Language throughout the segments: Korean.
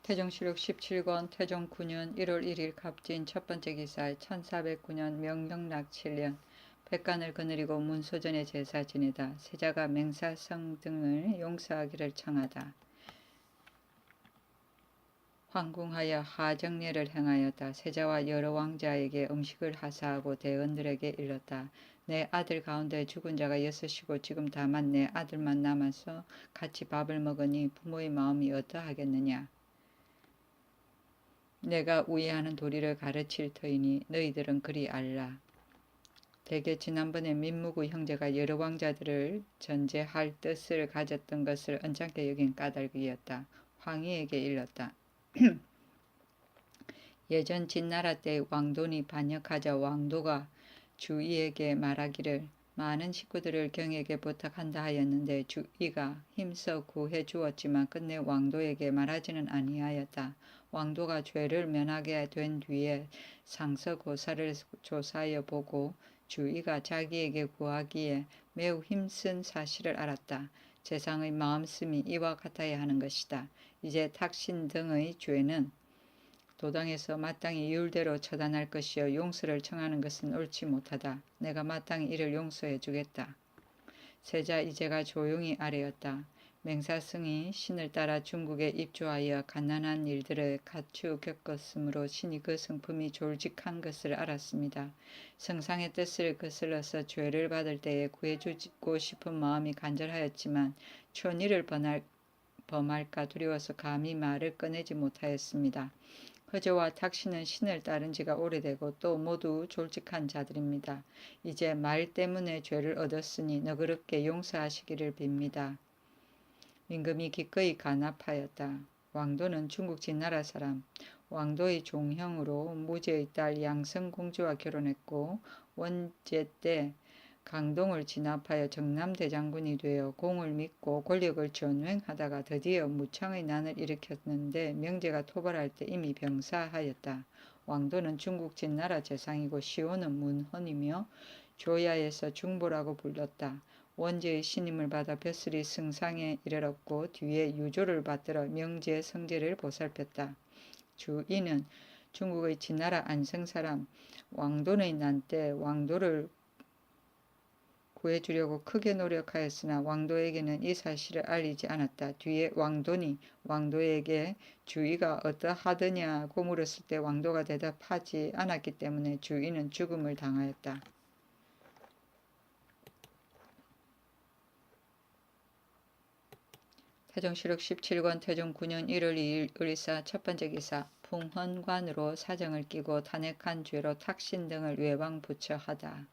태종실록 17권 태종 9년 1월 1일 갑진 첫 번째 기사에 1409년 명령락 7년 백간을 거느리고 문소전의 제사 지내다 세자가 맹사성 등을 용서하기를 청하다. 황궁하여 하정례를 행하였다. 세자와 여러 왕자에게 음식을 하사하고 대언들에게 일렀다. 내 아들 가운데 죽은 자가 6이고 지금 다만 내 아들만 남아서 같이 밥을 먹으니 부모의 마음이 어떠하겠느냐. 내가 우애하는 도리를 가르칠 터이니 너희들은 그리 알라. 대개 지난번에 민무구 형제가 여러 왕자들을 전제할 뜻을 가졌던 것을 언짢게 여긴 까닭이었다. 황희에게 일렀다. 예전 진나라 때 왕돈이 반역하자 왕도가 주의에게 말하기를 많은 식구들을 경에게 부탁한다 하였는데 주의가 힘써 구해 주었지만 끝내 왕도에게 말하지는 아니하였다. 왕도가 죄를 면하게 된 뒤에 상서고사를 조사하여 보고 주의가 자기에게 구하기에 매우 힘쓴 사실을 알았다. 재상의 마음씀이 이와 같아야 하는 것이다. 이제 탁신 등의 죄는 도당에서 마땅히 율대로 처단할 것이요 용서를 청하는 것은 옳지 못하다. 내가 마땅히 이를 용서해 주겠다. 세자 이제가 조용히 아뢰었다. 맹사승이 신을 따라 중국에 입주하여 갓난한 일들을 갖추 겪었으므로 신이 그 성품이 졸직한 것을 알았습니다. 성상의 뜻을 거슬러서 죄를 받을 때에 구해주고 싶은 마음이 간절하였지만 천의를 범할까 두려워서 감히 말을 꺼내지 못하였습니다. 허저와 탁신은 신을 따른 지가 오래되고 또 모두 졸직한 자들입니다. 이제 말 때문에 죄를 얻었으니 너그럽게 용서하시기를 빕니다. 임금이 기꺼이 간합하였다. 왕도는 중국 진나라 사람, 왕도의 종형으로 무제의 딸 양성공주와 결혼했고 원제 때 강동을 진압하여 정남대장군이 되어 공을 믿고 권력을 전횡하다가 드디어 무창의 난을 일으켰는데 명제가 토벌할 때 이미 병사하였다. 왕도는 중국 진나라 재상이고 시호는 문헌이며 조야에서 중보라고 불렀다. 원제의 신임을 받아 벼슬이 승상에 이르렀고 뒤에 유조를 받들어 명제의 성제를 보살폈다. 주인은 중국의 진나라 안성사람 왕돈의 난 때 왕도를 구해주려고 크게 노력하였으나 왕도에게는 이 사실을 알리지 않았다. 뒤에 왕돈이 왕도에게 주의가 어떠하더냐고 물었을 때 왕도가 대답하지 않았기 때문에 주의는 죽음을 당하였다. 태종실록 17권 태종 9년 1월 2일 의리사 첫 번째 기사 풍헌관으로 사정을 끼고 탄핵한 죄로 탁신 등을 외왕부처하다.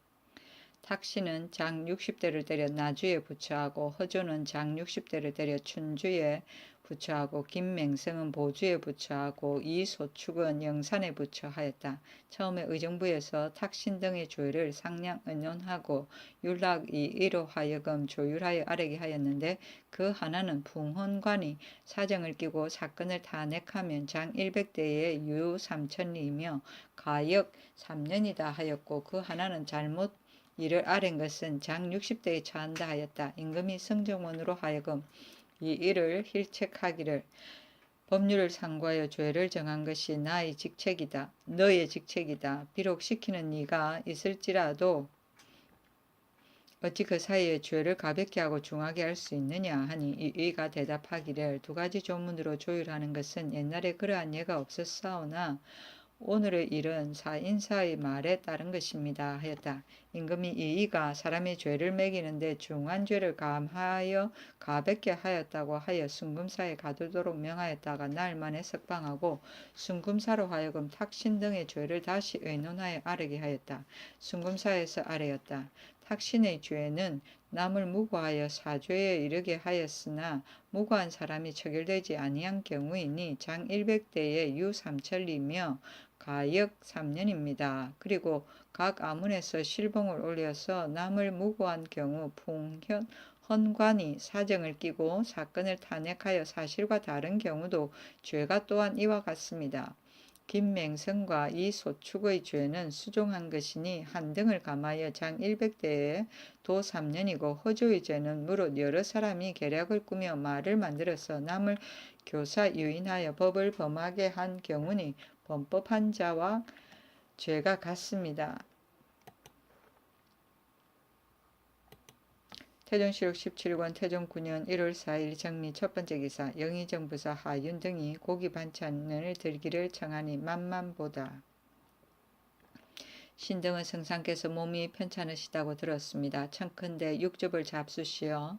탁신은 장 60대를 때려 나주에 부처하고 허조는 장 60대를 때려 춘주에 부처하고 김맹성은 보주에 부처하고 이소축은 영산에 부처하였다. 처음에 의정부에서 탁신 등의 죄를 상량 의논하고 율락이 이로 하여금 조율하여 아뢰게 하였는데 그 하나는 풍헌관이 사정을 끼고 사건을 탄핵하면 장 100대의 유 3천리이며 가역 3년이다 하였고 그 하나는 잘못 이를 아랜 것은 장 60대에 처한다 하였다. 임금이 성정원으로 하여금 이 일을 힐책하기를 법률을 상고하여 죄를 정한 것이 나의 직책이다. 너의 직책이다. 비록 시키는 이가 있을지라도 어찌 그 사이에 죄를 가볍게 하고 중하게 할 수 있느냐 하니 이가 대답하기를 두 가지 조문으로 조율하는 것은 옛날에 그러한 예가 없었사오나 오늘의 일은 사인사의 말에 따른 것입니다 하였다. 임금이 이의가 사람의 죄를 매기는데 중한 죄를 감하여 가볍게 하였다고 하여 순금사에 가두도록 명하였다가 날 만에 석방하고 순금사로 하여금 탁신 등의 죄를 다시 의논하여 아뢰게 하였다. 순금사에서 아뢰었다. 탁신의 죄는 남을 무고하여 사죄에 이르게 하였으나 무고한 사람이 처결되지 아니한 경우이니 장 100대의 유 3천리며 가역 3년입니다. 그리고 각 아문에서 실봉을 올려서 남을 무고한 경우 풍헌관이 사정을 끼고 사건을 탄핵하여 사실과 다른 경우도 죄가 또한 이와 같습니다. 김맹성과 이소축의 죄는 수종한 것이니 한 등을 감하여 장 100대에 도 3년이고 허조의 죄는 무릇 여러 사람이 계략을 꾸며 말을 만들어서 남을 교사 유인하여 법을 범하게 한 경우니 범법한 자와 죄가 같습니다. 태종실록 17권 태종 9년 1월 4일 정리 첫 번째 기사 영의정부사 하윤 등이 고기 반찬을 들기를 청하니 만만보다. 신등은 성상께서 몸이 편찮으시다고 들었습니다. 청컨대 육즙을 잡수시어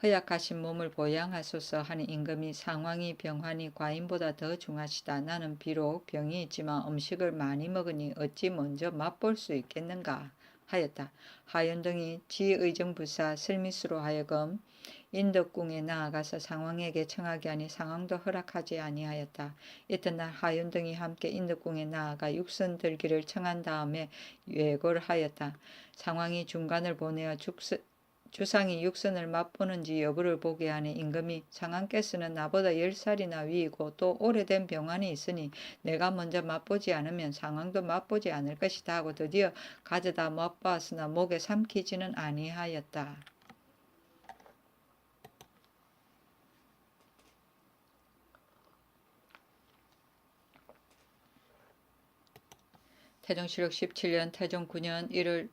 허약하신 몸을 보양하소서 하니 임금이 상황이 병환이 과인보다 더 중하시다. 나는 비록 병이 있지만 음식을 많이 먹으니 어찌 먼저 맛볼 수 있겠는가 하였다. 하윤 등이 지의정부사 슬미스로 하여금 인덕궁에 나아가서 상왕에게 청하게 하니 상왕도 허락하지 아니하였다. 이튿날 하윤 등이 함께 인덕궁에 나아가 육선 들기를 청한 다음에 예고를 하였다. 상왕이 중간을 보내어 주상이 육선을 맛보는지 여부를 보게 하니 임금이 상왕께서는 나보다 10살이나 위이고 또 오래된 병환이 있으니 내가 먼저 맛보지 않으면 상왕도 맛보지 않을 것이다 하고 드디어 가져다 맛보았으나 목에 삼키지는 아니하였다. 태종실록 17년 태종 9년 1월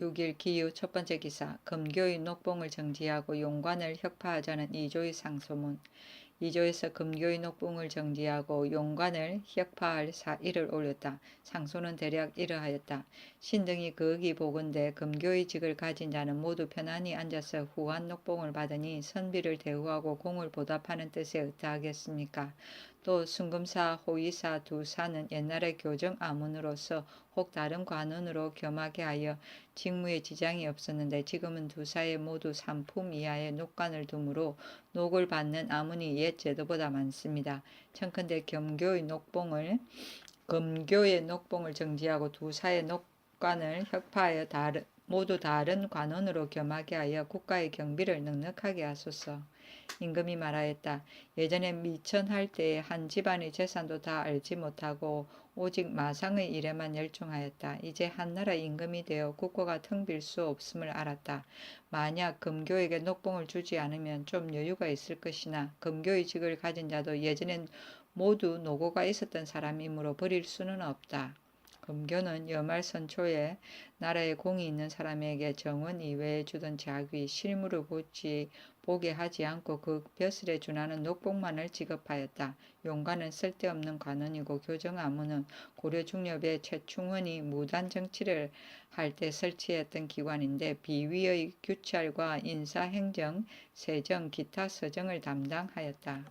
6일 기유 첫 번째 기사 금교의 녹봉을 정지하고 용관을 혁파하자는 이조의 상소문. 이조에서 금교의 녹봉을 정지하고 용관을 혁파할 사의를 올렸다. 상소는 대략 이러하였다. 신등이 거기 보건대 금교의 직을 가진 자는 모두 편안히 앉아서 후한 녹봉을 받으니 선비를 대우하고 공을 보답하는 뜻에 어떠하겠습니까? 또 순금사, 호위사 두 사는 옛날의 교정 아문으로서 혹 다른 관원으로 겸하게 하여 직무에 지장이 없었는데 지금은 두 사에 모두 3품 이하의 녹관을 두므로 녹을 받는 아문이 옛 제도보다 많습니다. 청컨대 금교의 녹봉을 정지하고 두 사의 녹관을 혁파하여 모두 다른 관원으로 겸하게 하여 국가의 경비를 넉넉하게 하소서. 임금이 말하였다. 예전에 미천할 때에 한 집안의 재산도 다 알지 못하고 오직 마상의 일에만 열중하였다. 이제 한나라 임금이 되어 국고가 텅 빌 수 없음을 알았다. 만약 금교에게 녹봉을 주지 않으면 좀 여유가 있을 것이나 금교의 직을 가진 자도 예전엔 모두 노고가 있었던 사람이므로 버릴 수는 없다. 금교는 여말선초에 나라에 공이 있는 사람에게 정원 이외에 주던 자귀, 실물을 보게 하지 않고 그 벼슬에 준하는 녹봉만을 지급하였다. 용관은 쓸데없는 관원이고 교정아무는 고려 중엽의 최충원이 무단 정치를 할 때 설치했던 기관인데 비위의 규찰과 인사행정, 세정, 기타 서정을 담당하였다.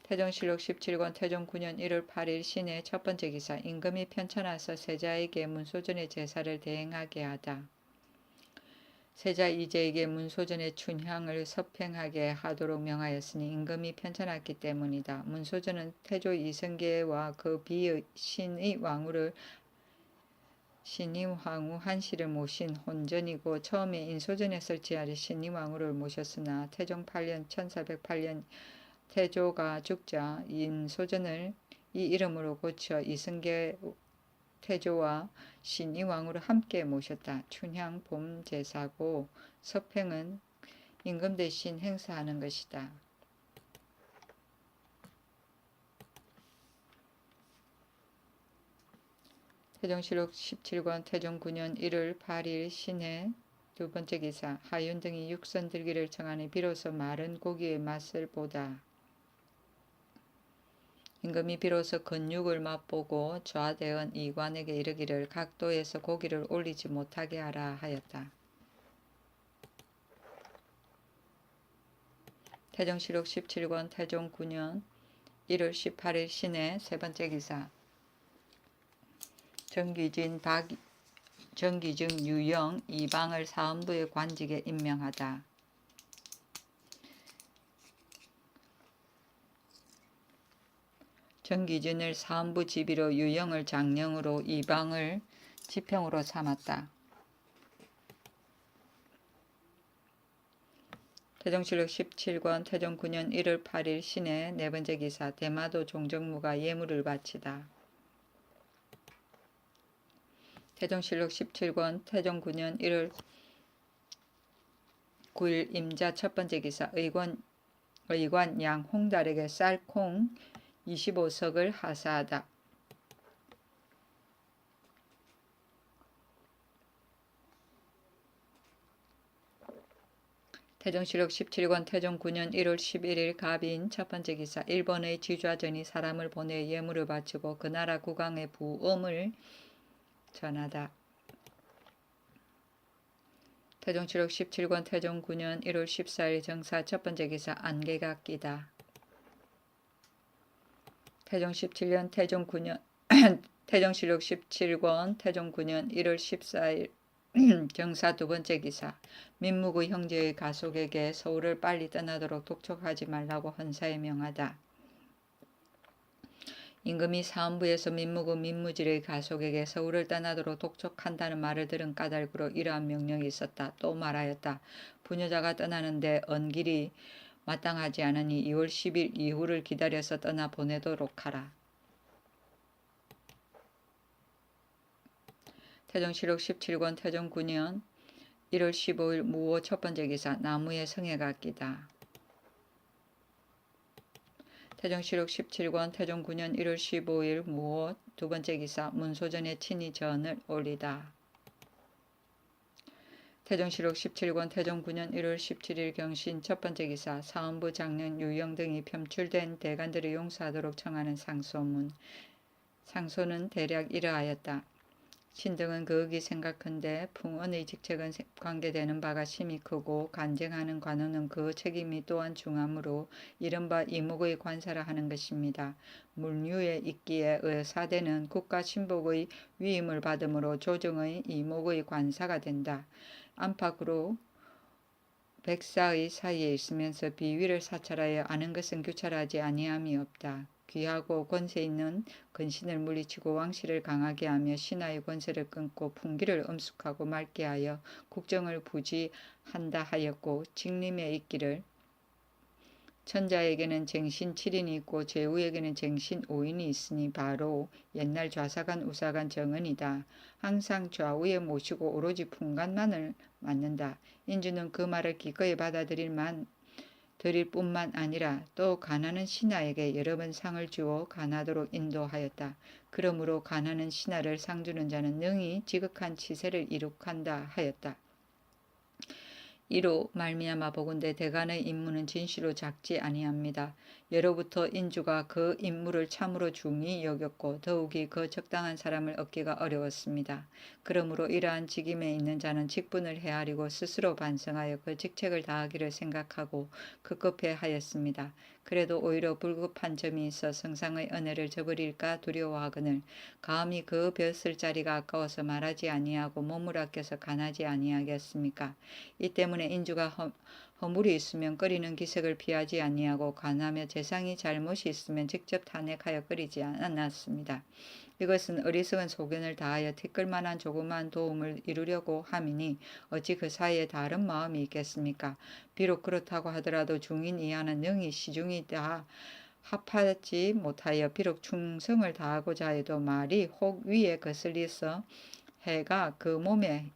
태종실록 17권 태종 9년 1월 8일 신의 첫 번째 기사 임금이 편찮아서 세자에게 문소전의 제사를 대행하게 하다. 세자 이제에게 문소전의 춘향을 서팽하게 하도록 명하였으니 임금이 편찮았기 때문이다. 문소전은 태조 이성계와 그 비의 신의 황후 한씨를 모신 혼전이고 처음에 인소전에 설치하려 신의 왕후를 모셨으나 태종 8년 1408년 태조가 죽자 인소전을 이 이름으로 고쳐 이성계 태조와 신의왕후를 함께 모셨다. 춘향 봄제사고 서팽은 임금 대신 행사하는 것이다. 태종실록 17권 태종 9년 1월 8일 신해 두 번째 기사 하윤 등이 육선 들기를 청하니 비로소 마른 고기의 맛을 보다. 임금이 비로소 근육을 맛보고 좌대원 이관에게 이르기를 각도에서 고기를 올리지 못하게 하라 하였다. 태종실록 17권 태종 9년 1월 18일 신해 세 번째 기사 정기증 유영 이방을 사헌부의 관직에 임명하다. 정기준을 사헌부 지비로 유영을 장령으로 이방을 지평으로 삼았다. 태종실록 17권 태종 9년 1월 8일 신해 네 번째 기사 대마도 종정무가 예물을 바치다. 태종실록 17권 태종 9년 1월 9일 임자 첫 번째 기사 의관 양 홍달에게 쌀콩 25석을 하사하다. 태종실록 17권 태종 9년 1월 11일 갑인 첫 번째 기사 일본의 지좌전이 사람을 보내 예물을 바치고 그 나라 국왕의 부엄을 전하다. 태종실록 17권 태종 9년 1월 14일 정사 첫 번째 기사 안개가 끼다. 태종 17년 태종 9년 태종실록 17권 태종 9년 1월 14일 정사 두 번째 기사 민무구 형제의 가속에게 서울을 빨리 떠나도록 독촉하지 말라고 헌사에 명하다. 임금이 사헌부에서 민무구 민무질의 가속에게 서울을 떠나도록 독촉한다는 말을 들은 까닭으로 이러한 명령이 있었다. 또 말하였다. 부녀자가 떠나는데 언길이 마땅하지 않으니 2월 10일 이후를 기다려서 떠나 보내도록 하라. 태종실록 17권 태종 9년 1월 15일 무호 첫 번째 기사 나무에 성에가 끼다. 태종실록 17권 태종 9년 1월 15일 무호 두 번째 기사 문소전에 친히 전을 올리다. 태종실록 17권 태종 9년 1월 17일 경신 첫 번째 기사 사헌부 장년 유영 등이 편출된 대간들을 용서하도록 청하는 상소문. 상소는 대략 이러하였다. 신등은 그윽이 생각한데 풍언의 직책은 관계되는 바가 심히 크고 간쟁하는 관원은 그 책임이 또한 중하므로 이른바 이목의 관사라 하는 것입니다. 물류에 있기에 의사대는 국가 신복의 위임을 받음으로 조정의 이목의 관사가 된다. 안팎으로 백사의 사이에 있으면서 비위를 사찰하여 아는 것은 규찰하지 아니함이 없다. 귀하고 권세 있는 근신을 물리치고 왕실을 강하게 하며 신하의 권세를 끊고 풍기를 엄숙하고 맑게 하여 국정을 부지한다 하였고 직림에 있기를 천자에게는 쟁신 7인이 있고 제후에게는 쟁신 5인이 있으니 바로 옛날 좌사간 우사간 정은이다. 항상 좌우에 모시고 오로지 풍간만을 맡는다. 인주는 그 말을 기꺼이 받아들일 뿐만 아니라 또 가난한 신하에게 여러 번 상을 주어 간하도록 인도하였다. 그러므로 가난한 신하를 상주는 자는 능히 지극한 치세를 이룩한다 하였다. 이로 말미암아 보건대 대간의 임무는 진시로 작지 아니합니다. 예로부터 인주가 그 임무를 참으로 중히 여겼고 더욱이 그 적당한 사람을 얻기가 어려웠습니다. 그러므로 이러한 직임에 있는 자는 직분을 헤아리고 스스로 반성하여 그 직책을 다하기를 생각하고 급급해 하였습니다. 그래도 오히려 불급한 점이 있어 성상의 은혜를 저버릴까 두려워하거늘 감히 그 벼슬 자리가 아까워서 말하지 아니하고 몸을 아껴서 간하지 아니하겠습니까? 이 때문에 인주가 허물이 있으면 끓이는 기색을 피하지 아니하고 간하며 재상이 잘못이 있으면 직접 탄핵하여 끓이지 않았습니다. 이것은 어리석은 소견을 다하여 티끌만한 조그마한 도움을 이루려고 함이니 어찌 그 사이에 다른 마음이 있겠습니까? 비록 그렇다고 하더라도 중인 이하는 능히 시중이 다 합하지 못하여 비록 충성을 다하고자 해도 말이 혹 위에 거슬리서 해가 그 몸에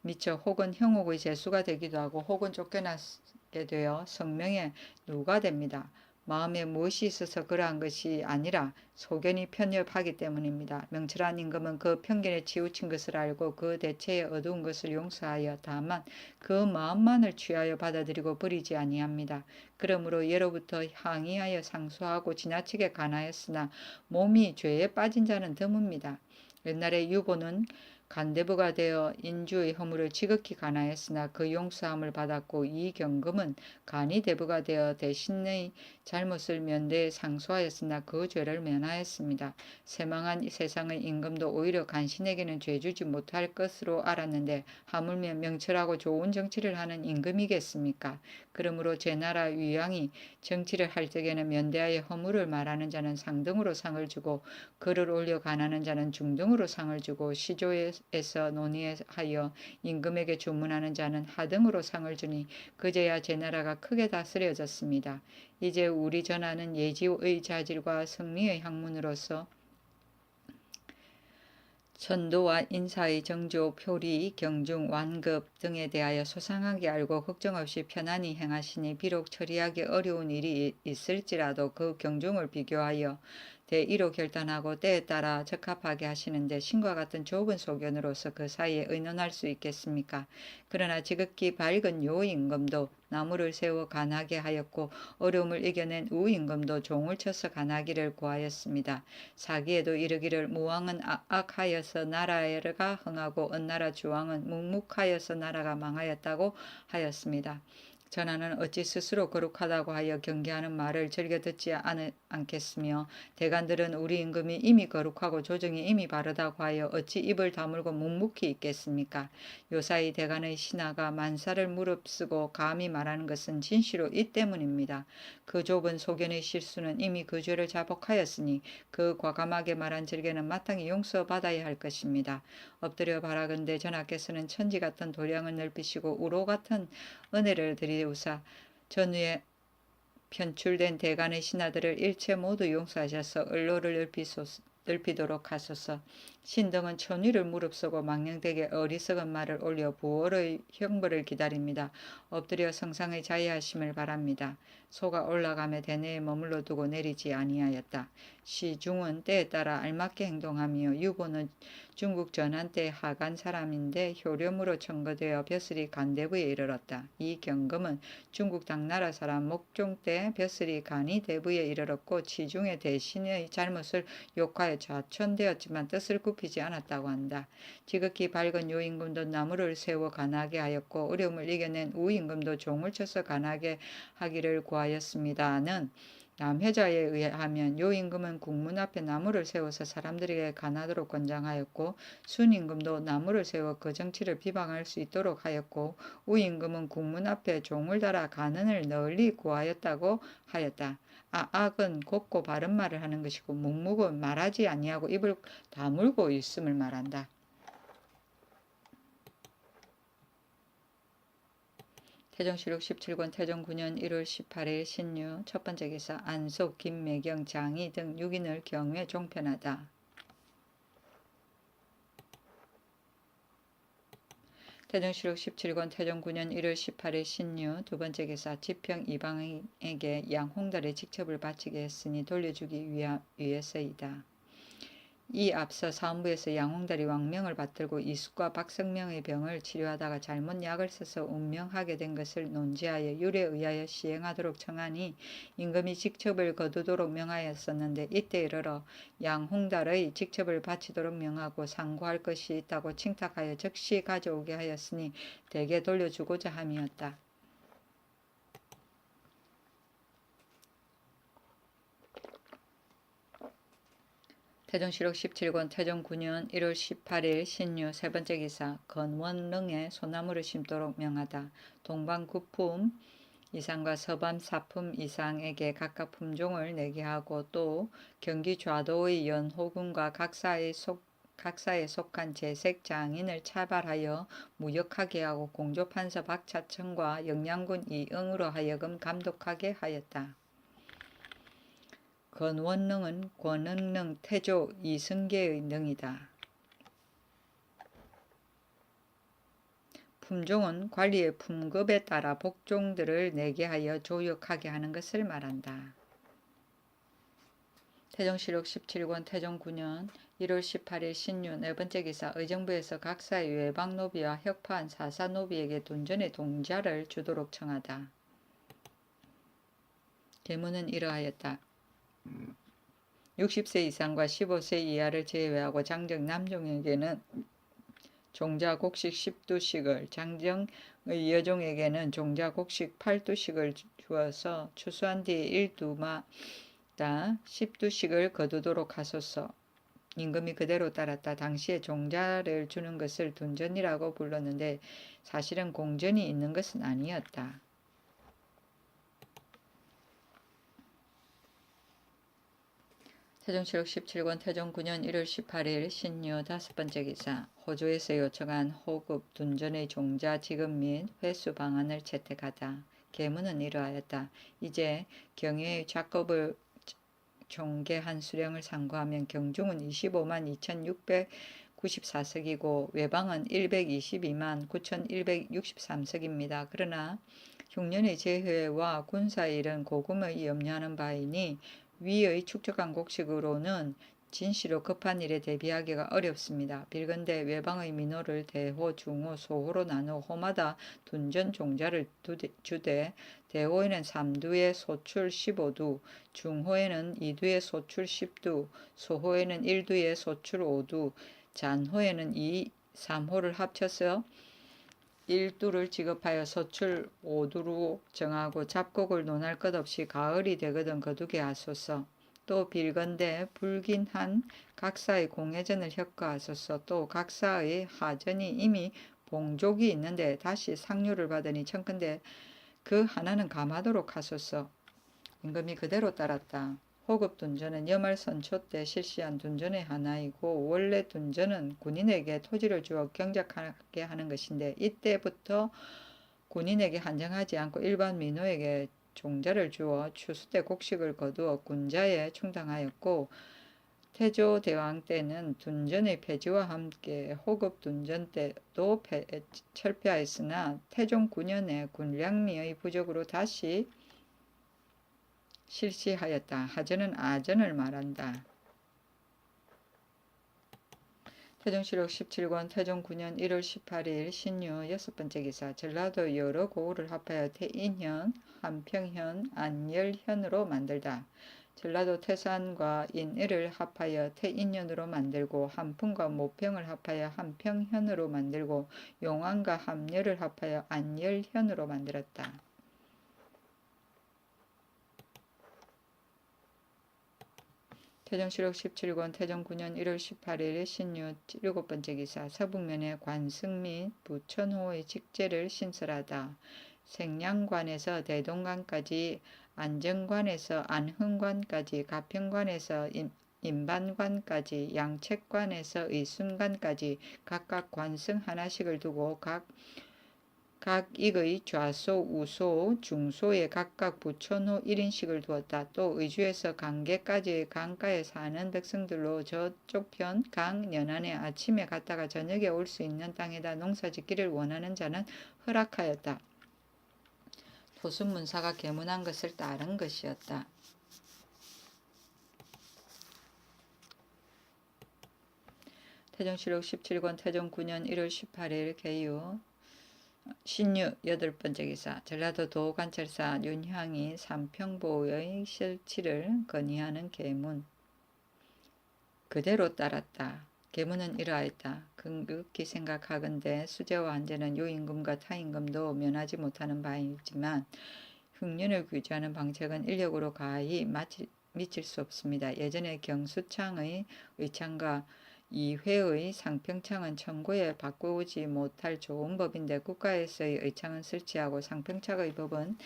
미쳐 혹은 형옥의 재수가 되기도 하고 혹은 쫓겨나게 되어 성명에 누가 됩니다. 마음에 무엇이 있어서 그러한 것이 아니라 소견이 편협하기 때문입니다. 명철한 임금은 그 편견에 치우친 것을 알고 그 대체에 어두운 것을 용서하여 다만 그 마음만을 취하여 받아들이고 버리지 아니합니다. 그러므로 예로부터 항의하여 상소하고 지나치게 간하였으나 몸이 죄에 빠진 자는 드뭅니다. 옛날에 유보는 간대부가 되어 인주의 허물을 지극히 간하였으나 그 용서함을 받았고 이경금은 간이대부가 되어 대신의 잘못을 면대에 상소하였으나 그 죄를 면하였습니다. 새망한 세상의 임금도 오히려 간신에게는 죄 주지 못할 것으로 알았는데 하물며 명철하고 좋은 정치를 하는 임금이겠습니까? 그러므로 제 나라 위왕이 정치를 할 적에는 면대하여 허물을 말하는 자는 상등으로 상을 주고 글을 올려 간하는 자는 중등으로 상을 주고 시조에서 논의하여 임금에게 주문하는 자는 하등으로 상을 주니 그제야 제 나라가 크게 다스려졌습니다. 이제 우리 전하는 예지의 자질과 성리의 학문으로서 선도와 인사의 정조, 표리, 경중, 완급 등에 대하여 소상하게 알고 걱정 없이 편안히 행하시니 비록 처리하기 어려운 일이 있을지라도 그 경중을 비교하여 대의로 결단하고 때에 따라 적합하게 하시는데 신과 같은 좁은 소견으로서 그 사이에 의논할 수 있겠습니까? 그러나 지극히 밝은 요임금도 나무를 세워 간하게 하였고 어려움을 이겨낸 우임금도 종을 쳐서 간하기를 구하였습니다. 사기에도 이르기를 무왕은 악하여서 나라가 흥하고 은나라 주왕은 묵묵하여서 나라가 망하였다고 하였습니다. 전하는 어찌 스스로 거룩하다고 하여 경계하는 말을 즐겨 듣지 않겠으며 대간들은 우리 임금이 이미 거룩하고 조정이 이미 바르다고 하여 어찌 입을 다물고 묵묵히 있겠습니까? 요사이 대간의 신하가 만사를 무릅쓰고 감히 말하는 것은 진시로 이 때문입니다. 그 좁은 소견의 실수는 이미 그 죄를 자복하였으니 그 과감하게 말한 절개는 마땅히 용서받아야 할 것입니다. 엎드려 바라건대 전하께서는 천지 같은 도량을 넓히시고 우로 같은 은혜를 드리우사 전후에 편출된 대간의 신하들을 일체 모두 용서하셔서 언로를 넓히도록 하소서. 신등은 천위를 무릅쓰고 망령되게 어리석은 말을 올려 부월의 형벌을 기다립니다. 엎드려 성상의 자의하심을 바랍니다. 소가 올라가며 대내에 머물러 두고 내리지 아니하였다. 시중은 때에 따라 알맞게 행동하며 유보는 중국 전한 때 하간 사람인데 효렴으로 청거되어 벼슬이 간대부에 이르렀다. 이 경금은 중국 당나라 사람 목종 때 벼슬이 간이 대부에 이르렀고 치중의 대신의 잘못을 욕하여 좌천되었지만 뜻을 굽히지 않았다고 한다. 지극히 밝은 요임금도 나무를 세워 간하게 하였고 어려움을 이겨낸 우임금도 종을 쳐서 간하게 하기를 구하였습니다는 남회자에 의하면 요임금은 국문 앞에 나무를 세워서 사람들에게 간하도록 권장하였고 순임금도 나무를 세워 그 정치를 비방할 수 있도록 하였고 우임금은 국문 앞에 종을 달아 간언을 널리 구하였다고 하였다. 악은 곱고 바른 말을 하는 것이고 묵묵은 말하지 아니하고 입을 다물고 있음을 말한다. 태종실록 17권 태종 9년 1월 18일 신유 첫 번째 기사 안속, 김매경, 장희 등 6인을 경외 종편하다. 태종실록 17권 태종 9년 1월 18일 신유 두 번째 기사 지평 이방에게 양홍달의 직첩을 바치게 했으니 돌려주기 위해서이다. 이 앞서 사원부에서 양홍달이 왕명을 받들고 이숙과 박성명의 병을 치료하다가 잘못 약을 써서 운명하게 된 것을 논지하여 율에 의하여 시행하도록 청하니 임금이 직첩을 거두도록 명하였었는데 이때 이르러 양홍달의 직첩을 바치도록 명하고 상고할 것이 있다고 칭탁하여 즉시 가져오게 하였으니 대개 돌려주고자 함이었다. 태종실록 17권 태종 9년 1월 18일 신유 세 번째 기사 건원릉에 소나무를 심도록 명하다. 동방구품 이상과 서밤 사품 이상에게 각각 품종을 내게 하고 또 경기 좌도의 연호군과 각사에 속한 재색 장인을 차발하여 무역하게 하고 공조판서 박차천과 영양군 이응으로 하여금 감독하게 하였다. 건원릉은 권은릉 태조 이승계의 능이다. 품종은 관리의 품급에 따라 복종들을 내게 하여 조역하게 하는 것을 말한다. 태종실록 17권 태종 9년 1월 18일 신유 네 번째 기사 의정부에서 각사의 외박노비와 혁파한 사사노비에게 돈전의 동자를 주도록 청하다. 계문은 이러하였다. 60세 이상과 15세 이하를 제외하고 장정 남종에게는 종자 곡식 10두씩을 장정의 여종에게는 종자 곡식 8두씩을 주어서 추수한 뒤 1두마다 10두씩을 거두도록 하소서. 임금이 그대로 따랐다. 당시에 종자를 주는 것을 돈전이라고 불렀는데 사실은 공전이 있는 것은 아니었다. 태종실록 17권 태종 9년 1월 18일 신유 다섯 번째 기사 호조에서 요청한 호급 둔전의 종자 지급 및 회수 방안을 채택하다. 계문은 이러하였다. 이제 경유의 작업을 종계한 수령을 상고하면 경중은 25만 2,600 94석이고 외방은 122만 9,163석입니다. 그러나 흉년의 재해와 군사일은 고금을 염려하는 바이니 위의 축적한 곡식으로는 진시로 급한 일에 대비하기가 어렵습니다. 빌건대 외방의 민호를 대호, 중호, 소호로 나누어 호마다 둔전 종자를 주되 대호에는 3두에 소출 15두, 중호에는 2두에 소출 10두, 소호에는 1두에 소출 5두, 잔호에는 2, 3호를 합쳐서 1두를 지급하여 소출 5두로 정하고 잡곡을 논할 것 없이 가을이 되거든 거두게 하소서. 또 빌건대 불긴한 각사의 공회전을 협거하소서. 또 각사의 하전이 이미 봉족이 있는데 다시 상류를 받으니 청컨대 그 하나는 감하도록 하소서. 임금이 그대로 따랐다. 호급 둔전은 여말선초 때 실시한 둔전의 하나이고 원래 둔전은 군인에게 토지를 주어 경작하게 하는 것인데 이때부터 군인에게 한정하지 않고 일반 민호에게 종자를 주어 추수 때 곡식을 거두어 군자에 충당하였고 태조 대왕 때는 둔전의 폐지와 함께 호급 둔전 때도 철폐하였으나 태종 9년에 군량미의 부족으로 다시 실시하였다. 하전은 아전을 말한다. 태종실록 17권 태종 9년 1월 18일 신유 6번째 기사 전라도 여러 고을을 합하여 태인현, 한평현, 안열현으로 만들다. 전라도 태산과 인일을 합하여 태인현으로 만들고 한풍과 모평을 합하여 한평현으로 만들고 용안과 함열을 합하여 안열현으로 만들었다. 태종실록 17권 태종 9년 1월 18일 신유 7번째 기사 서북면에 관승 및 부천호의 직제를 신설하다. 생량관에서 대동관까지 안정관에서 안흥관까지 가평관에서 인반관까지 양책관에서 의순관까지 각각 관승 하나씩을 두고 각 익의 좌소, 우소, 중소에 각각 부천호 1인씩을 두었다. 또 의주에서 강계까지 강가에 사는 백성들로 저쪽 편 강 연안에 아침에 갔다가 저녁에 올 수 있는 땅에다 농사짓기를 원하는 자는 허락하였다. 토순문사가 계문한 것을 따른 것이었다. 태종실록 17권 태종 9년 1월 18일 개유 신유 8번째 기사 전라도 도관찰사 윤향이 삼평보의 실치를 건의하는 계문 그대로 따랐다. 계문은 이러하였다. 긍극히 생각하건대 수재와 한제는 요임금과 타임금도 면하지 못하는 바이지만 흉년을 규제하는 방책은 인력으로 가히 미칠 수 없습니다. 예전에 경수창의 의창과 이회의 상평창은 청구에 바꾸지 못할 좋은 법인데 국가에서의 의창은 설치하고 상평창의 법은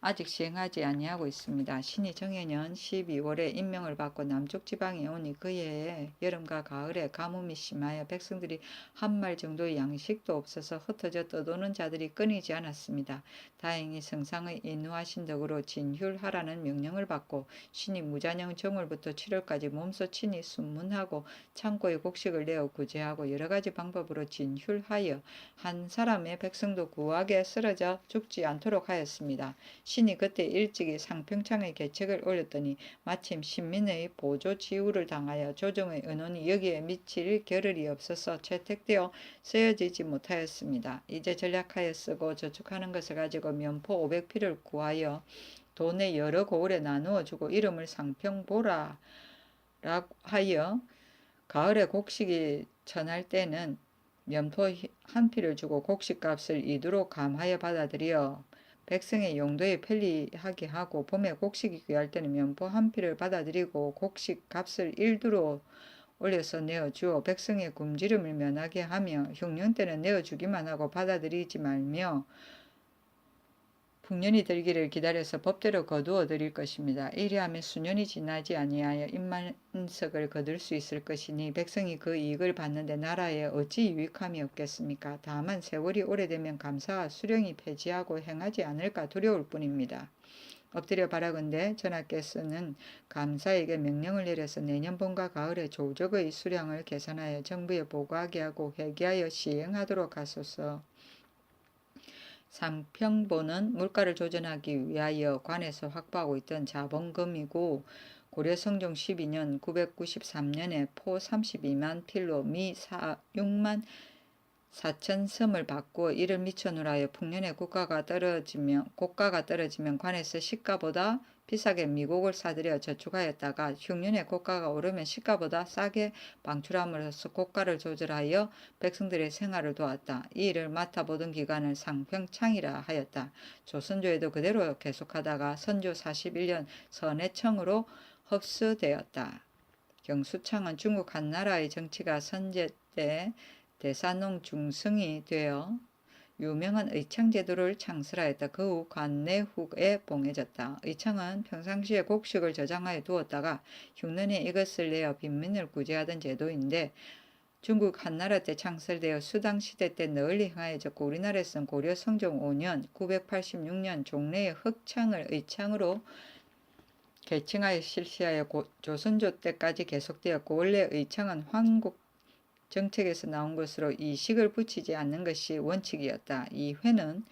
아직 시행하지 아니하고 있습니다. 신이 정해년 12월에 임명을 받고 남쪽 지방에 오니 그 해에 여름과 가을에 가뭄이 심하여 백성들이 한 말 정도의 양식도 없어서 흩어져 떠도는 자들이 끊이지 않았습니다. 다행히 성상의 인후하신 덕으로 진휼하라는 명령을 받고 신이 무자녕 정월부터 7월까지 몸소 친히 순문하고 창고에 곡식을 내어 구제하고 여러 가지 방법으로 진휼하여 한 사람의 백성도 구하게 쓰러져 죽지 않도록 하였습니다. 신이 그때 일찍이 상평창의 계책을 올렸더니 마침 신민의 보조 지우를 당하여 조정의 은원이 여기에 미칠 겨를이 없어서 채택되어 쓰여지지 못하였습니다. 이제 전략하여 쓰고 저축하는 것을 가지고 면포 500필을 구하여 도내 여러 고을에 나누어 주고 이름을 상평보라 하여 가을에 곡식이 천할 때는 면포 한 필을 주고 곡식값을 2두로 감하여 받아들여 백성의 용도에 편리하게 하고 봄에 곡식이 귀할 때는 면포 한 필을 받아들이고 곡식 값을 1두로 올려서 내어주어 백성의 굶주림을 면하게 하며 흉년 때는 내어주기만 하고 받아들이지 말며 풍년이 들기를 기다려서 법대로 거두어 드릴 것입니다. 이리하면 수년이 지나지 아니하여 임만석을 거둘 수 있을 것이니 백성이 그 이익을 받는데 나라에 어찌 유익함이 없겠습니까? 다만 세월이 오래되면 감사와 수령이 폐지하고 행하지 않을까 두려울 뿐입니다. 엎드려 바라건대 전하께서는 감사에게 명령을 내려서 내년 봄과 가을에 조적의 수량을 계산하여 정부에 보고하게 하고 회계하여 시행하도록 하소서. 상평보는 물가를 조정하기 위하여 관에서 확보하고 있던 자본금이고 고려 성종 12년 993년에 포 32만 필로 미 6만 4천 섬을 받고 이를 미천으로 하여 풍년에 고가가 떨어지면 관에서 시가보다 비싸게 미국을 사들여 저축하였다가 흉년에 고가가 오르면 시가보다 싸게 방출함으로써 고가를 조절하여 백성들의 생활을 도왔다. 이 일을 맡아보던 기간을 상평창이라 하였다. 조선조에도 그대로 계속하다가 선조 41년 선해청으로 흡수되었다. 경수창은 중국 한나라의 정치가 선제 때 대사농 중승이 되어 유명한 의창제도를 창설하였다. 그 후 관내후에 봉해졌다. 의창은 평상시에 곡식을 저장하여 두었다가 흉년에 이것을 내어 빈민을 구제하던 제도인데 중국 한나라 때 창설되어 수당시대 때 널리 행하여졌고 우리나라에서는 고려 성종 5년 986년 종래의 흑창을 의창으로 개칭하여 실시하여 조선조 때까지 계속되었고 원래 의창은 황국 정책에서 나온 것으로 이식을 붙이지 않는 것이 원칙이었다. 이회는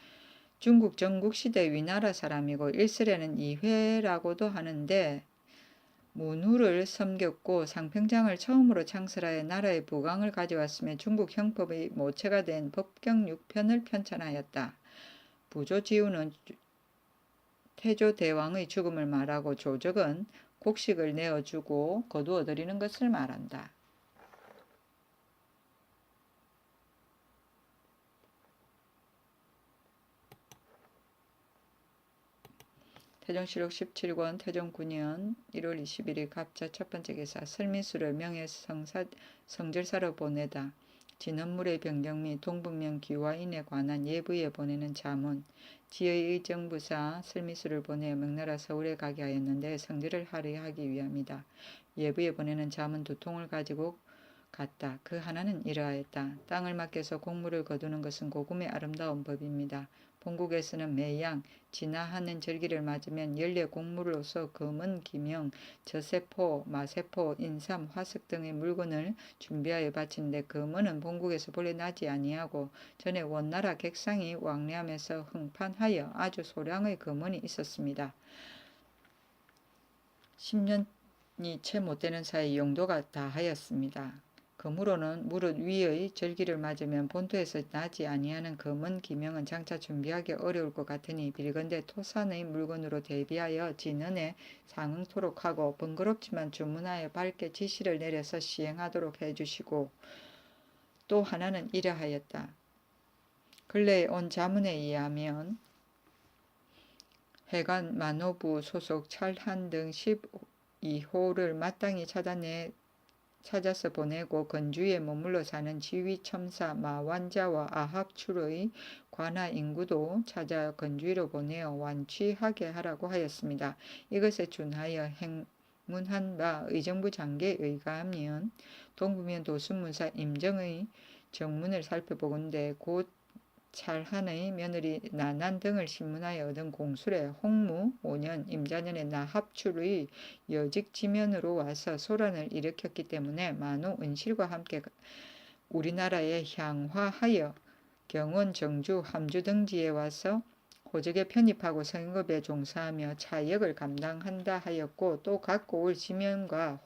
중국 전국시대 위나라 사람이고 일설에는 이회라고도 하는데 문후를 섬겼고 상평장을 처음으로 창설하여 나라의 부강을 가져왔으며 중국 형법의 모체가 된 법경 6편을 편찬하였다. 부조지우는 태조대왕의 죽음을 말하고 조적은 곡식을 내어주고 거두어 들이는 것을 말한다. 태종실록 17권 태종 9년 1월 21일 갑자 첫 번째 기사 설미수를 명예 성질사로 보내다. 진헌물의 변경 및 동북면 기와인에 관한 예부에 보내는 자문. 지의 의정부사 설미수를 보내어 명나라 서울에 가게 하였는데 성질을 할애하기 위함이다. 예부에 보내는 자문 2통을 가지고 갔다. 그 하나는 이러하였다. 땅을 맡겨서 곡물을 거두는 것은 고금의 아름다운 법입니다. 본국에서는 매양, 진화하는 절기를 맞으면 연례 곡물로서 금은 기명, 저세포, 마세포, 인삼, 화석 등의 물건을 준비하여 바치는데 금은 본국에서 본래 나지 아니하고 전에 원나라 객상이 왕래하면서 흥판하여 아주 소량의 금은이 있었습니다. 10년이 채 못되는 사이 용도가 다하였습니다. 금으로는 무릇 위의 절기를 맞으면 본토에서 나지 아니하는 금은 기명은 장차 준비하기 어려울 것 같으니 빌건대 토산의 물건으로 대비하여 진언에 상응토록 하고 번거롭지만 주문하여 밝게 지시를 내려서 시행하도록 해주시고 또 하나는 이러하였다. 근래에 온 자문에 의하면 해관 만호부 소속 찰한 등 12호를 마땅히 찾아서 보내고 건주에 머물러 사는 지휘첨사 마완자와 아합출의 관하 인구도 찾아 건주로 보내어 완취하게 하라고 하였습니다. 이것에 준하여 행문한 바 의정부 장계에 의하면 동부면 도순문사 임정의 정문을 살펴보건대 곧 찰한의 며느리 나난 등을 신문하여 얻은 공술에 홍무 5년 임자년에 나합출의 여직지면으로 와서 소란을 일으켰기 때문에 만호 은실과 함께 우리나라에 향화하여 경원, 정주, 함주 등지에 와서 호적에 편입하고 성급에 종사하며 차역을 감당한다 하였고 또 갖고 올 지면과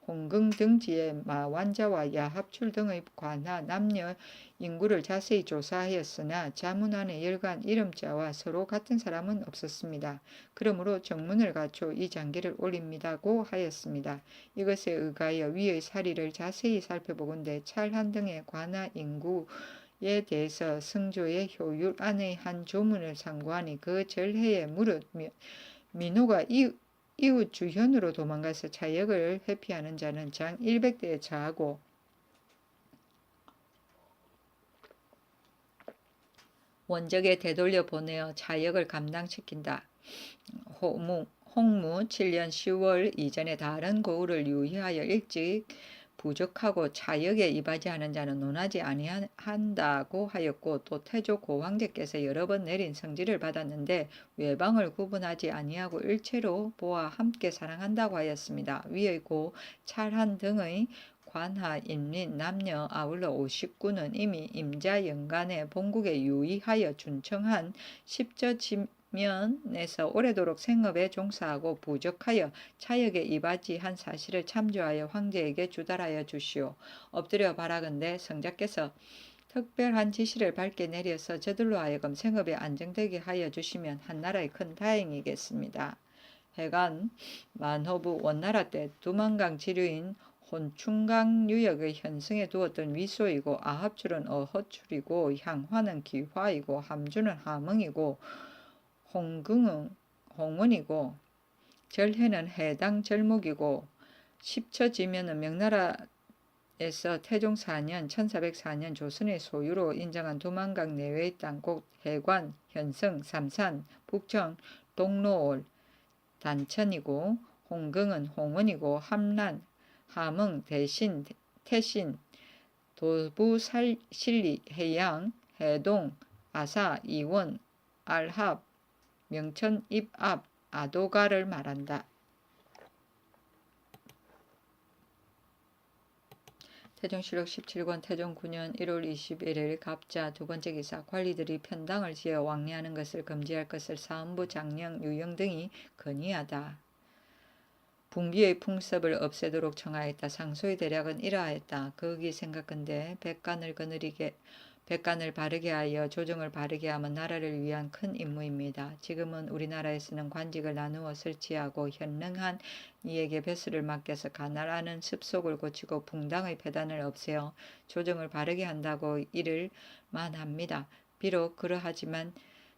홍긍 등지의 마완자와 야합출 등의 관하 남녀 인구를 자세히 조사하였으나 자문 안에 열간 이름자와 서로 같은 사람은 없었습니다. 그러므로 정문을 갖춰 이 장계를 올립니다고 하였습니다. 이것에 의하여 위의 사리를 자세히 살펴보건대 찰한 등의 관하 인구에 대해서 승조의 효율 안의 한 조문을 상고하니 그 절해에 무릇 민호가 이웃 주현으로 도망가서 차역을 회피하는 자는 장 100대에 처하고 원적에 되돌려 보내어 차역을 감당시킨다. 홍무 7년 10월 이전에 다른 고을을 유의하여 일찍 부족하고 차역에 이바지하는 자는 논하지 아니한다고 하였고, 또 태조 고황제께서 여러 번 내린 성지를 받았는데 외방을 구분하지 아니하고 일체로 보아 함께 사랑한다고 하였습니다. 위의 고 찰한 등의 관하, 인민, 남녀 아울러 59는 이미 임자 연간에 본국에 유의하여 준청한 십저지면에서 오래도록 생업에 종사하고 부족하여 차역에 이바지한 사실을 참조하여 황제에게 주달하여 주시오. 엎드려 바라건대 성자께서 특별한 지시를 밝게 내려서 저들로 하여금 생업에 안정되게 하여 주시면 한나라의 큰 다행이겠습니다. 해간 만호부 원나라 때 두만강 지류인 혼충강 유역의 현승에 두었던 위소이고, 아합출은 어허출이고, 향화는 기화이고, 함주는 함흥이고, 홍궁은 홍은이고, 절해는 해당 절목이고, 십처지면은 명나라에서 태종 4년 1404년 조선의 소유로 인정한 두만강 내외의 땅, 곧 해관, 현성, 삼산, 북청, 동로올, 단천이고, 홍궁은 홍은이고, 함란, 함흥, 대신, 태신, 도부실리, 해양, 해동, 아사, 이원, 알합, 명천, 입압, 아도가를 말한다. 태종실록 17권 태종 9년 1월 21일 갑자 두 번째 기사, 관리들이 편당을 지어 왕래하는 것을 금지할 것을 사헌부 장령 유영 등이 건의하다. 분비의 풍습을 없애도록 청하였다. 상소의 대략은 이러하였다. 거기 생각건대 백간을 바르게 하여 조정을 바르게 하면 나라를 위한 큰 임무입니다. 지금은 우리나라에서는 관직을 나누어 설치하고 현능한 이에게 벼슬을 맡겨서 가나라는 습속을 고치고 붕당의 폐단을 없애어 조정을 바르게 한다고 이를 만합니다. 비록 그러하지만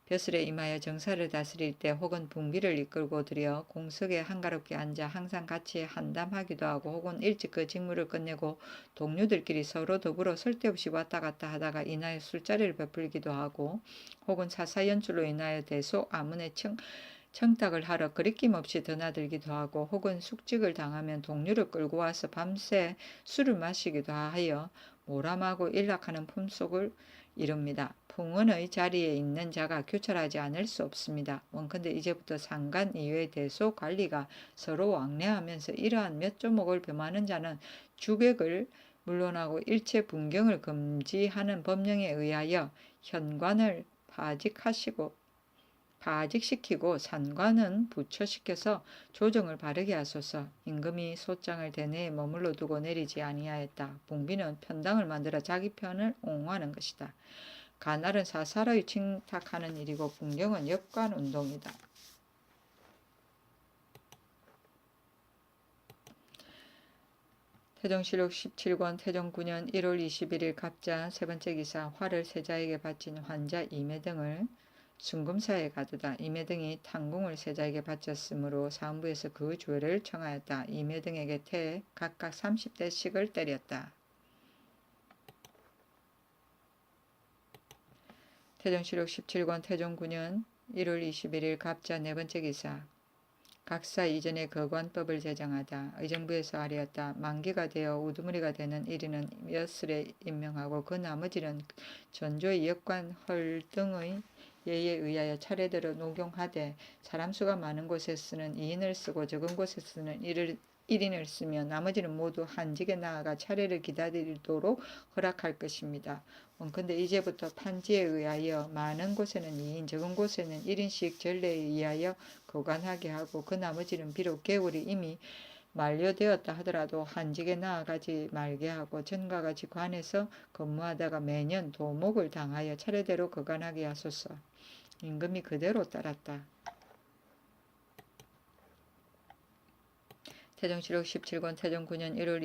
벼슬에 임하여 정사를 다스릴 때 혹은 분비를 이끌고 들여 공석에 한가롭게 앉아 항상 같이 한담하기도 하고, 혹은 일찍 그 직무를 끝내고 동료들끼리 서로 더불어 쓸데없이 왔다 갔다 하다가 인하여 술자리를 베풀기도 하고, 혹은 사사연출로 인하여 대속 아문에 청탁을 하러 거리낌 없이 드나들기도 하고, 혹은 숙직을 당하면 동료를 끌고 와서 밤새 술을 마시기도 하여 모람하고 일락하는 품속을 이룹니다. 풍원의 자리에 있는 자가 교찰하지 않을 수 없습니다. 원컨대 이제부터 상간 이외의 대소 관리가 서로 왕래하면서 이러한 몇 조목을 범하는 자는 주객을 물론하고 일체 분경을 금지하는 법령에 의하여 현관을 파직시키고 산관은 부처시켜서 조정을 바르게 하소서. 임금이 소장을 대내에 머물러 두고 내리지 아니하였다. 분비는 편당을 만들어 자기 편을 옹호하는 것이다. 가날은 사사로이 칭탁하는 일이고 분경은 역관운동이다. 태종실록 17권 태종 9년 1월 21일 갑자 세 번째 기사, 화를 세자에게 바친 환자 이매 등을 순금사에 가두다. 이매 등이 탕궁을 세자에게 바쳤으므로 사헌부에서 그 죄를 청하였다. 이매 등에게 태 각각 30대씩을 때렸다. 태종실록 17권 태종 9년 1월 21일 갑자 네 번째 기사, 각사 이전에 거관법을 제정하다. 의정부에서 아뢰었다. 만기가 되어 우두머리가 되는 1인은 엿을에 임명하고 그 나머지는 전조의 역관 헐 등의 예에 의하여 차례대로 녹용하되, 사람 수가 많은 곳에서는 2인을 쓰고 적은 곳에서는 1인을 쓰며 나머지는 모두 한직에 나아가 차례를 기다리도록 허락할 것입니다. 원컨대 이제부터 판지에 의하여 많은 곳에는 2인, 적은 곳에는 1인씩 전례에 의하여 거관하게 하고, 그 나머지는 비록 개월이 이미 만료되었다 하더라도 한직에 나아가지 말게 하고, 전과 같이 관에서 근무하다가 매년 도목을 당하여 차례대로 거관하게 하소서. 임금이 그대로 따랐다. 태종실록 17권 태종 9년 1월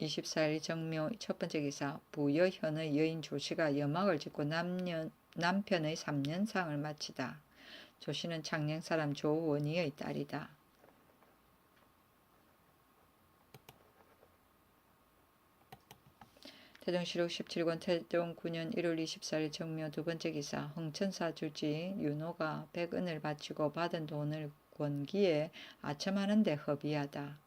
24일 정묘 첫 번째 기사, 부여현의 여인 조씨가 여막을 짓고 남편의 3년상을 마치다. 조씨는 창녕사람 조원희의 딸이다. 태종실록 17권 태종 9년 1월 24일 정묘 두 번째 기사. 흥천사 주지 윤호가 백은을 바치고 받은 돈을 권기에 아첨하는 데 허비하다.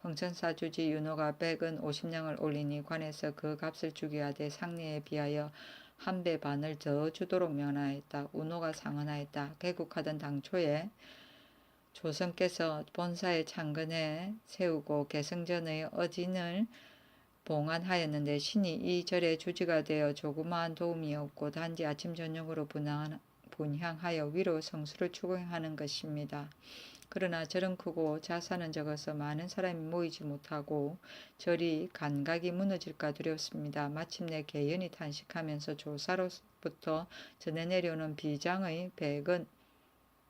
흥천사 주지 윤호가 백은 50냥을 올리니 관에서 그 값을 주게 하되 상례에 비하여 한 배 반을 더 주도록 면하였다. 운호가 상언하였다. 개국하던 당초에 조선께서 본사의 창건에 세우고 개성전의 어진을 봉안하였는데 신이 이 절의 주지가 되어 조그마한 도움이 없고 단지 아침 저녁으로 분향하여 위로 성수를 추구하는 것입니다. 그러나 절은 크고 자산은 적어서 많은 사람이 모이지 못하고 절이 감각이 무너질까 두렵습니다. 마침내 개연이 탄식하면서 조사로부터 전해 내려오는 비장의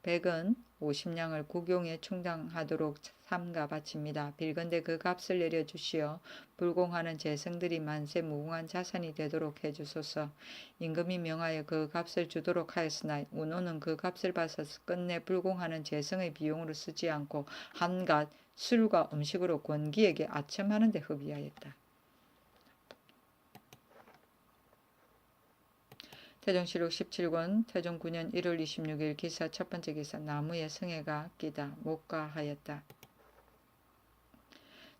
백은 50냥을 국용에 충당하도록 삼가 바칩니다. 빌건대 그 값을 내려주시어 불공하는 재성들이 만세 무궁한 자산이 되도록 해주소서. 임금이 명하여 그 값을 주도록 하였으나 운호는 그 값을 받아서 끝내 불공하는 재성의 비용으로 쓰지 않고 한갓 술과 음식으로 권기에게 아첨하는 데 허비하였다. 태종실록 17권 태종 9년 1월 26일 기사 첫 번째 기사. 나무에 성애가 끼다 못가하였다.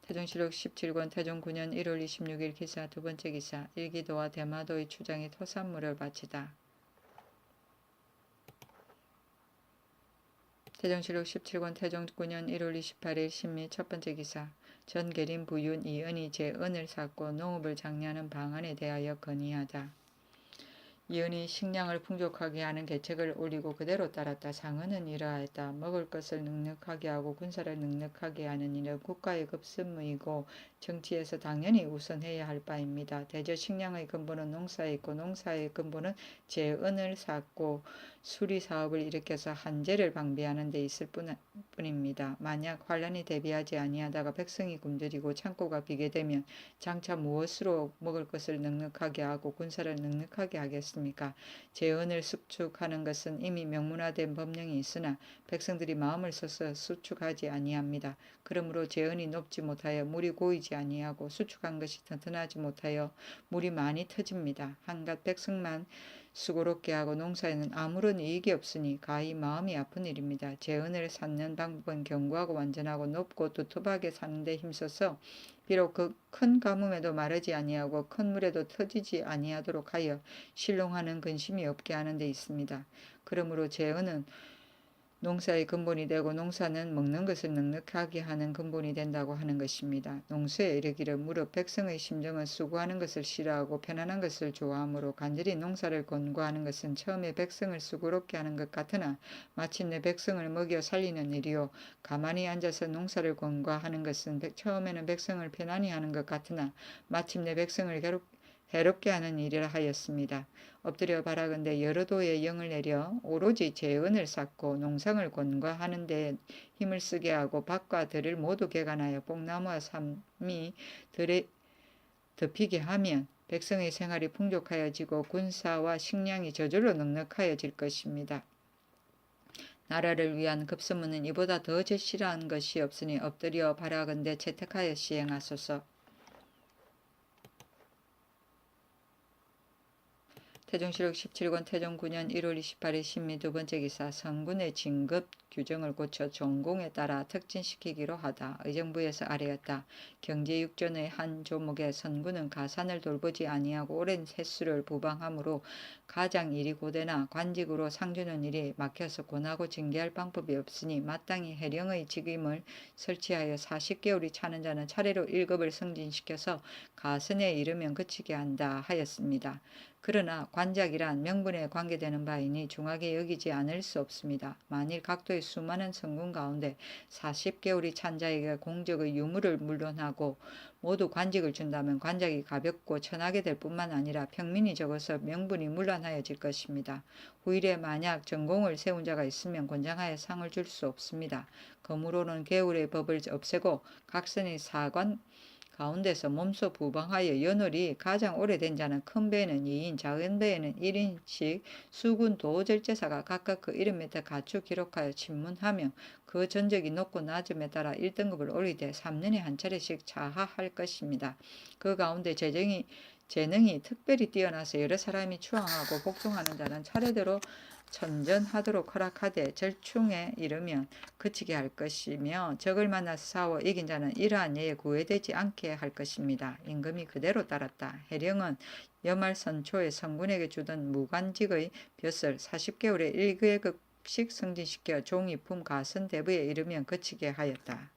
태종실록 17권 태종 9년 1월 26일 기사 두 번째 기사. 일기도와 대마도의 추장이 토산물을 바치다. 태종실록 17권 태종 9년 1월 28일 신미 첫 번째 기사. 전계림 부윤 이은이 제은을 샀고 농업을 장려하는 방안에 대하여 건의하다. 이은이 식량을 풍족하게 하는 계책을 올리고 그대로 따랐다. 상언은 이러하였다. 먹을 것을 넉넉하게 하고 군사를 넉넉하게 하는 일은 국가의 급선무이고 정치에서 당연히 우선해야 할 바입니다. 대저 식량의 근본은 농사에 있고 농사의 근본은 제은을 쌓고 수리 사업을 일으켜서 한재를 방비하는 데 있을 뿐입니다. 만약 환란이 대비하지 아니하다가 백성이 굶주리고 창고가 비게 되면 장차 무엇으로 먹을 것을 넉넉하게 하고 군사를 넉넉하게 하겠습니까? 재언을 수축하는 것은 이미 명문화된 법령이 있으나 백성들이 마음을 써서 수축하지 아니합니다. 그러므로 재언이 높지 못하여 물이 고이지 아니하고 수축한 것이 튼튼하지 못하여 물이 많이 터집니다. 한갓 백성만 수고롭게 하고 농사에는 아무런 이익이 없으니 가히 마음이 아픈 일입니다. 재언을 쌓는 방법은 견고하고 완전하고 높고 두툼하게 사는 데 힘써서 비록 그 큰 가뭄에도 마르지 아니하고 큰 물에도 터지지 아니하도록 하여 신롱하는 근심이 없게 하는 데 있습니다. 그러므로 재언은 농사의 근본이 되고 농사는 먹는 것을 넉넉하게 하는 근본이 된다고 하는 것입니다. 농수에 이르기를 무릇 백성의 심정은 수고하는 것을 싫어하고 편안한 것을 좋아하므로 간절히 농사를 권고하는 것은 처음에 백성을 수고롭게 하는 것 같으나 마침내 백성을 먹여 살리는 일이요 가만히 앉아서 농사를 권고하는 것은 처음에는 백성을 편안히 하는 것 같으나 마침내 백성을 해롭게 하는 일이라 하였습니다. 엎드려 바라건대 여러 도의 영을 내려 오로지 재언을 쌓고 농상을 권고하는 데 힘을 쓰게 하고 밭과 들을 모두 개간하여 뽕나무와 삼이 들에 덮이게 하면 백성의 생활이 풍족하여지고 군사와 식량이 저절로 넉넉하여질 것입니다. 나라를 위한 급선무는 이보다 더 절실한 것이 없으니 엎드려 바라건대 채택하여 시행하소서. 태종실록 17권 태종 9년 1월 28일 신미 두 번째 기사. 성군의 진급 규정을 고쳐 전공에 따라 특진시키기로 하다. 의정부에서 아뢰었다. 경제육전의 한 조목에 선군은 가산을 돌보지 아니하고 오랜 횟수를 부방하므로 가장 일이 고되나 관직으로 상주는 일이 막혀서 권하고 징계할 방법이 없으니 마땅히 해령의 직임을 설치하여 40개월이 차는 자는 차례로 1급을 승진시켜서 가선에 이르면 그치게 한다 하였습니다. 그러나 관작이란 명분에 관계되는 바이니 중하게 여기지 않을 수 없습니다. 만일 각도의 수많은 성군 가운데 40개월이 찬 자에게 공적의 유무를 물론하고 모두 관직을 준다면 관작이 가볍고 천하게 될 뿐만 아니라 평민이 적어서 명분이 문란하여질 것입니다. 후일에 만약 전공을 세운 자가 있으면 권장하여 상을 줄 수 없습니다. 그러므로는 계율의 법을 없애고 각선의 사관 가운데서 몸소 부방하여 연월이 가장 오래된 자는 큰 배에는 2인 작은 배에는 1인씩 수군 도절제사가 각각 그 이름 밑에 가축 기록하여 친문하며 그 전적이 높고 낮음에 따라 1등급을 올리되 3년에 한 차례씩 자하할 것입니다. 그 가운데 재능이 특별히 뛰어나서 여러 사람이 추앙하고 복종하는 자는 차례대로 천전하도록 허락하되 절충에 이르면 그치게 할 것이며 적을 만나서 싸워 이긴 자는 이러한 예에 구애되지 않게 할 것입니다. 임금이 그대로 따랐다. 해령은 여말선초에 성군에게 주던 무관직의 벼슬 40개월에 1계급씩 승진시켜 종이 품 가선 대부에 이르면 그치게 하였다.